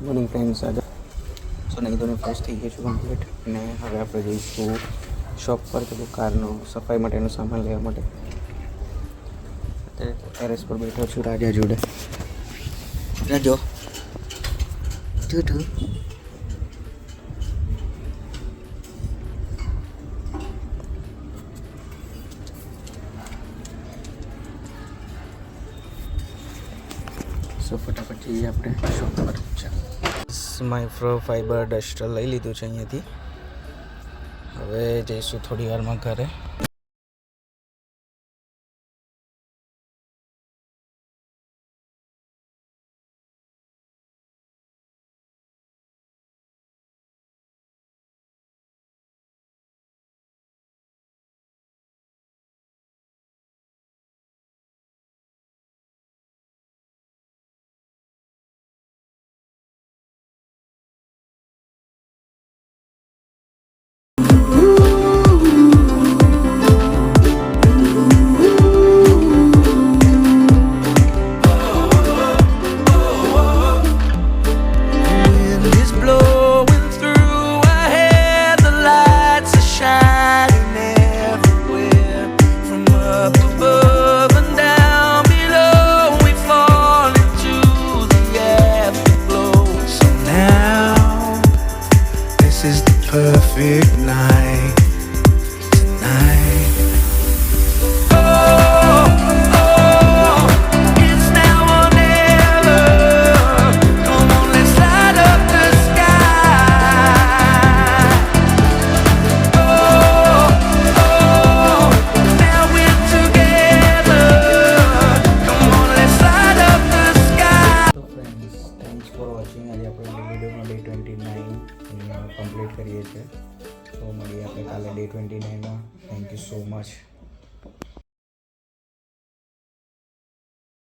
Morning friends. આજે સો નહીં તો ફ્રેશ થઈ ગયો છું કમ્પ્લીટ, અને હવે આપણે જઈશું શોપ પર પેલું કારનો સફાઈ માટેનો સામાન લેવા માટે. અત્યારે ટેરેસ પર બેઠો છું રાજા જોડે. રાજો ઠુઠુ. સો ફટાફટ જઈએ આપણે શોપ પર. માઇક્રો ફાઈબર ડસ્ટર લઈ લીધું છે અહીંયાથી. હવે જઈશું થોડી વારમાં ઘરે. Perfect night tonight. It's now or never. Come on, let's light up the sky. Now we're together. Come on, let's light up the sky. તો ફ્રેન્ડ્સ, થેન્ક્સ ફોર વોચિંગ. આજે આપણે વિડીયોમાં ડે 29 કમ્પ્લીટ કરીએ છીએ. તો મળીએ આપણે કાલે ડે 29માં. Thank you so much.